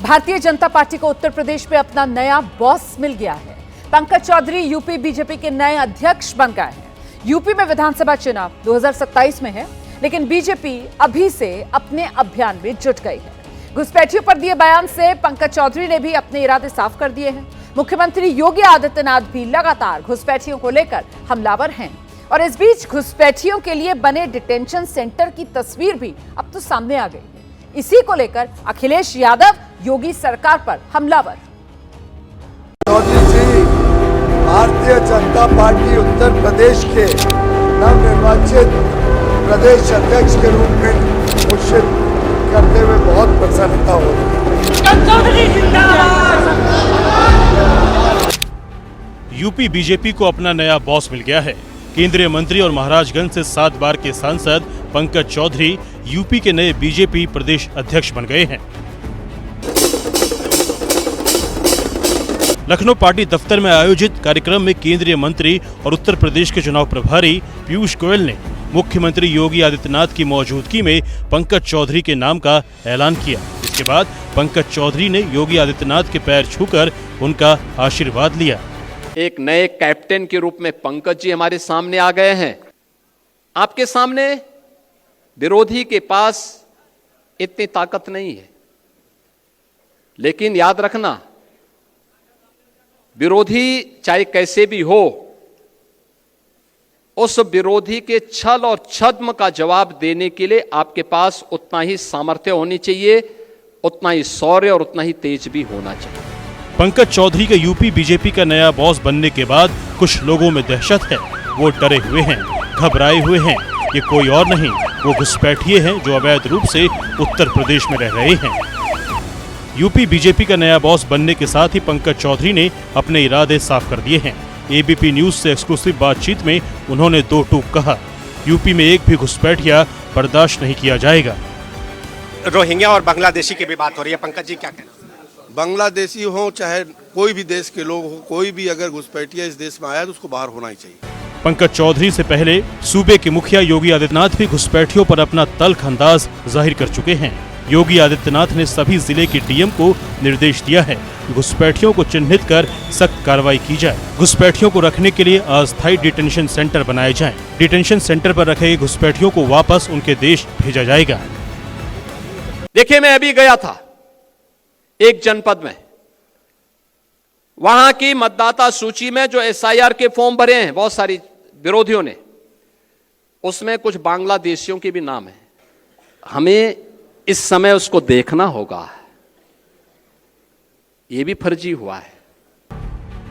Bharatiya Janata party को उत्तर प्रदेश में अपना नया बॉस मिल गया है। पंकज चौधरी यूपी बीजेपी के नए अध्यक्ष बन गए हैं। यूपी में विधानसभा चुनाव 2027 में है, लेकिन बीजेपी अभी से अपने अभियान में जुट गई है। घुसपैठियों पर दिए बयान से पंकज चौधरी ने भी अपने इरादे साफ कर दिए हैं। मुख्यमंत्री योगी आदित्यनाथ भी लगातार घुसपैठियों को लेकर हमलावर हैं और इस बीच घुसपैठियों के लिए बने डिटेंशन सेंटर की तस्वीर भी अब तो सामने आ गई है। इसी को लेकर अखिलेश यादव योगी सरकार पर हमलावर। चौधरी जी भारतीय जनता पार्टी उत्तर प्रदेश के नवनिर्वाचित प्रदेश अध्यक्ष के रूप में घोषित करते हुए बहुत प्रसन्नता हो रही है। यूपी बीजेपी को अपना नया बॉस मिल गया है। केंद्रीय मंत्री और महाराजगंज से 7 बार के सांसद पंकज चौधरी यूपी के नए बीजेपी प्रदेश अध्यक्ष बन गए हैं। लखनऊ पार्टी दफ्तर में आयोजित कार्यक्रम में केंद्रीय मंत्री और उत्तर प्रदेश के चुनाव प्रभारी पीयूष गोयल ने मुख्यमंत्री योगी आदित्यनाथ की मौजूदगी में पंकज चौधरी के नाम का ऐलान किया। इसके बाद पंकज चौधरी ने योगी आदित्यनाथ के पैर छूकर उनका आशीर्वाद लिया। एक नए कैप्टन के रूप में पंकज जी हमारे सामने आ गए हैं। आपके सामने विरोधी के पास इतनी ताकत नहीं है, लेकिन याद रखना, विरोधी चाहे कैसे भी हो, उस विरोधी के छल और छद्म का जवाब देने के लिए आपके पास उतना ही सामर्थ्य होनी चाहिए, उतना ही शौर्य और उतना ही तेज भी होना चाहिए। पंकज चौधरी के यूपी बीजेपी का नया बॉस बनने के बाद कुछ लोगों में दहशत है। वो डरे हुए हैं, घबराए हुए हैं। ये कोई और नहीं, वो घुसपैठिए हैं जो अवैध रूप से उत्तर प्रदेश में रह रहे हैं। यूपी बीजेपी का नया बॉस बनने के साथ ही पंकज चौधरी ने अपने इरादे साफ कर दिए हैं। एबीपी न्यूज से एक्सक्लूसिव बातचीत में उन्होंने 2 टूक कहा। यूपी में एक भी घुसपैठिया बर्दाश्त नहीं किया जाएगा। रोहिंग्या और बांग्लादेशी की भी बात हो रही है, पंकज जी क्या कहना? बांग्लादेशी हो चाहे कोई भी देश के लोग हो, कोई भी अगर घुसपैठिया इस देश में आया तो उसको बाहर होना ही चाहिए। पंकज चौधरी से पहले सूबे के मुखिया योगी आदित्यनाथ भी घुसपैठियों पर अपना तल्ख अंदाज जाहिर कर चुके हैं। योगी आदित्यनाथ ने सभी जिले के डीएम को निर्देश दिया है कि घुसपैठियों को चिन्हित कर सख्त कार्रवाई की जाए। घुसपैठियों को रखने के लिए अस्थायी डिटेंशन सेंटर बनाए जाएं। डिटेंशन सेंटर पर रखे घुसपैठियों को वापस उनके देश भेजा जाएगा। देखिए, मैं अभी गया था एक जनपद में, वहां की मतदाता सूची में जो एसआईआर के फॉर्म भरे हैं बहुत सारी विरोधियों ने, उसमें कुछ बांग्लादेशियों के भी नाम है। हमें इस समय उसको देखना होगा, यह भी फर्जी हुआ है।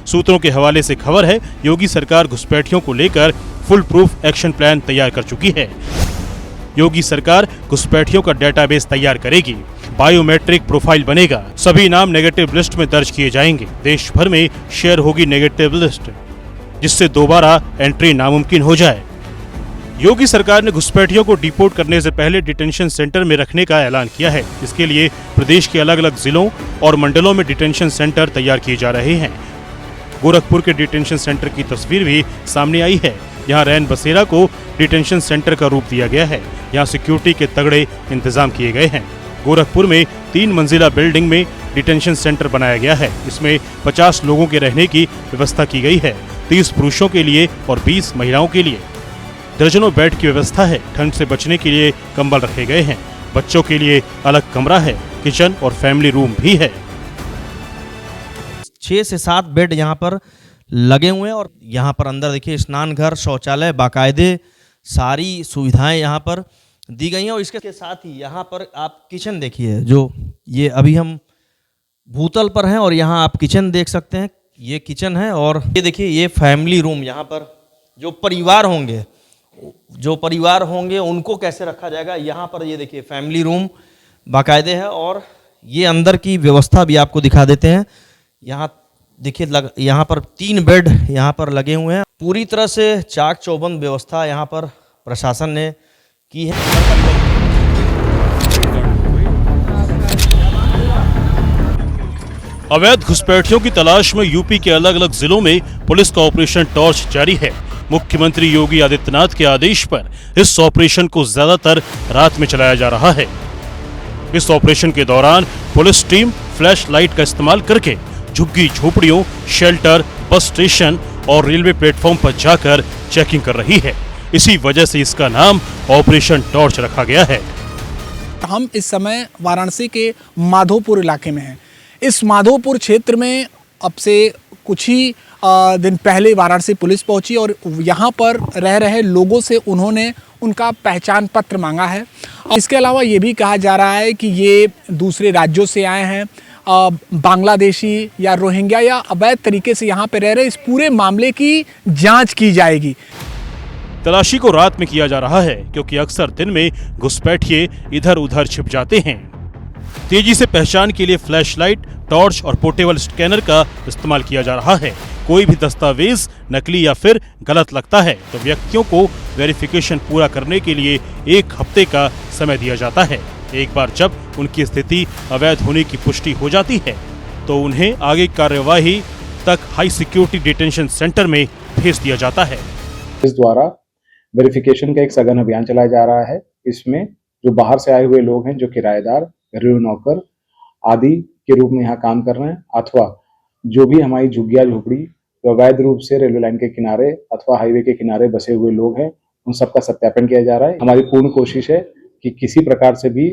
सूत्रों के हवाले से खबर है, योगी सरकार घुसपैठियों को लेकर फुल प्रूफ एक्शन प्लान तैयार कर चुकी है। योगी सरकार घुसपैठियों का डेटाबेस तैयार करेगी, बायोमेट्रिक प्रोफाइल बनेगा, सभी नाम नेगेटिव लिस्ट में दर्ज किए जाएंगे। देश भर में शेयर होगी नेगेटिव लिस्ट, जिससे दोबारा एंट्री नामुमकिन हो जाए। योगी सरकार ने घुसपैठियों को डिपोर्ट करने से पहले डिटेंशन सेंटर में रखने का ऐलान किया है। इसके लिए प्रदेश के अलग अलग जिलों और मंडलों में डिटेंशन सेंटर तैयार किए जा रहे हैं। गोरखपुर के डिटेंशन सेंटर की तस्वीर भी सामने आई है। यहाँ रैन बसेरा को डिटेंशन सेंटर का रूप दिया गया है। यहाँ सिक्योरिटी के तगड़े इंतजाम किए गए हैं। गोरखपुर में 3 मंजिला बिल्डिंग में डिटेंशन सेंटर बनाया गया है। इसमें 50 लोगों के रहने की व्यवस्था की गई है, 30 पुरुषों के लिए और 20 महिलाओं के लिए। दर्जनों बेड की व्यवस्था है। ठंड से बचने के लिए कंबल रखे गए हैं। बच्चों के लिए अलग कमरा है, किचन और फैमिली रूम भी है। 6 से 7 बेड यहाँ पर लगे हुए हैं और यहाँ पर अंदर देखिए स्नान घर, शौचालय, बाकायदे सारी सुविधाएं यहाँ पर दी गई हैं। और इसके साथ ही यहाँ पर आप किचन देखिए, जो ये अभी हम भूतल पर हैं और यहाँ आप किचन देख सकते हैं। ये किचन है और ये देखिए ये फैमिली रूम। यहाँ पर जो परिवार होंगे उनको कैसे रखा जाएगा, यहाँ पर ये देखिए फैमिली रूम बाकायदे है। और ये अंदर की व्यवस्था भी आपको दिखा देते हैं। यहाँ देखिए यहाँ पर 3 बेड यहाँ पर लगे हुए हैं। पूरी तरह से चाक चौबंद व्यवस्था यहाँ पर प्रशासन ने की है। अवैध घुसपैठियों की तलाश में यूपी के अलग अलग जिलों में पुलिस का ऑपरेशन टॉर्च जारी है। मुख्यमंत्री योगी आदित्यनाथ के आदेश पर इस ऑपरेशन को ज्यादातर रात में चलाया जा रहा है। इस ऑपरेशन के दौरान पुलिस टीम फ्लैश लाइट का इस्तेमाल करके झुग्गी झोपड़ियों, शेल्टर, बस स्टेशन और रेलवे प्लेटफॉर्म पर जाकर चेकिंग कर रही है। इसी वजह से इसका नाम ऑपरेशन टॉर्च रखा गया है। हम इस समय वाराणसी के माधोपुर इलाके में हैं। इस माधोपुर क्षेत्र में अब से कुछ ही दिन पहले वाराणसी पुलिस पहुंची और यहाँ पर रह रहे लोगों से उन्होंने उनका पहचान पत्र मांगा है। इसके अलावा ये भी कहा जा रहा है कि ये दूसरे राज्यों से आए हैं, बांग्लादेशी या रोहिंग्या या अवैध तरीके से यहाँ पे रह रहे। इस पूरे मामले की जांच की जाएगी। तलाशी को रात में किया जा रहा है क्योंकि अक्सर दिन में घुसपैठिए इधर उधर छिप जाते हैं। तेजी से पहचान के लिए फ्लैशलाइट, टॉर्च और पोर्टेबल स्कैनर का इस्तेमाल किया जा रहा है। कोई भी दस्तावेज नकली या फिर गलत लगता है तो व्यक्तियों को वेरिफिकेशन पूरा करने के लिए 1 हफ्ते का समय दिया जाता है। एक बार जब उनकी स्थिति अवैध होने की पुष्टि हो जाती है तो उन्हें आगे कार्यवाही तक हाई सिक्योरिटी डिटेंशन सेंटर में भेज दिया जाता है। इस द्वारा वेरिफिकेशन का एक सघन अभियान चलाया जा रहा है। इसमें जो बाहर से आए हुए लोग हैं, जो किराएदार, घरेलू नौकर आदि के रूप में यहाँ काम कर रहे हैं, अथवा जो भी हमारी झुग्गिया झोपड़ी जो अवैध रूप से रेलवे लाइन के किनारे अथवा हाईवे के किनारे बसे हुए लोग हैं, उन सबका सत्यापन किया जा रहा है। हमारी पूर्ण कोशिश है कि किसी प्रकार से भी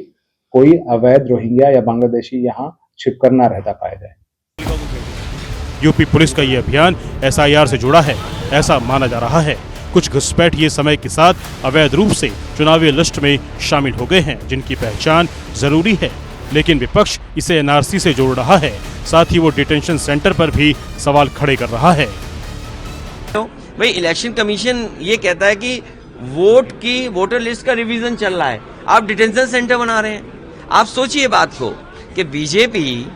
कोई अवैध रोहिंग्या या बांग्लादेशी यहाँ छिपकर ना रहता पाया जाए। यूपी पुलिस का ये अभियान SIR से जुड़ा है, ऐसा माना जा रहा है। कुछ घुसपैठिए समय के साथ अवैध रूप से चुनावी लिस्ट में शामिल हो गए हैं, जिनकी पहचान जरूरी है, लेकिन विपक्ष इसे NRC से जोड़ रहा है। साथ ही वो डिटेंशन सेंटर पर भी सवाल खड़े कर रहा है। भाई इलेक्शन कमीशन ये कहता है कि वोटर लिस्ट का रिवीजन चल रहा है, आप डिटेंशन सेंटर बना रहे हैं। आप सोचिए बात को कि बीजेपी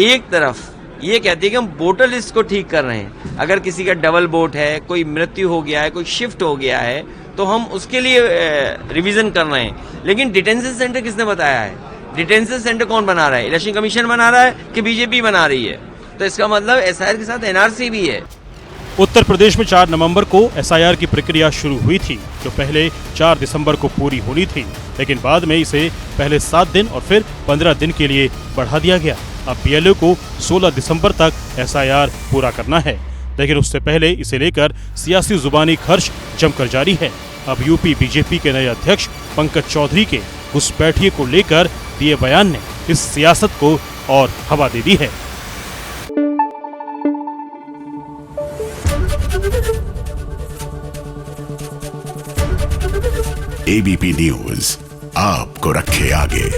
एक तरफ ये कहती है कि हम वोटर लिस्ट को ठीक कर रहे हैं, अगर किसी का डबल वोट है, कोई मृत्यु हो गया है, कोई शिफ्ट हो गया है, तो हम उसके लिए रिवीजन कर रहे हैं। लेकिन डिटेंशन सेंटर किसने बताया है? डिटेंशन सेंटर कौन बना रहा है? इलेक्शन कमीशन बना रहा है कि बीजेपी बना रही है? तो इसका मतलब SIR के साथ NRC भी है। उत्तर प्रदेश में 4 नवंबर को SIR की प्रक्रिया शुरू हुई थी, जो पहले 4 दिसंबर को पूरी होनी थी, लेकिन बाद में इसे पहले 7 दिन और फिर 15 दिन के लिए बढ़ा दिया गया। अब BLO को 16 दिसंबर तक SIR पूरा करना है, लेकिन उससे पहले इसे लेकर सियासी जुबानी खर्च जमकर जारी है। अब यूपी बीजेपी के नए अध्यक्ष पंकज चौधरी के घुसपैठिए को लेकर दिए बयान ने इस सियासत को और हवा दे दी है। ABP न्यूज आपको रखे आगे।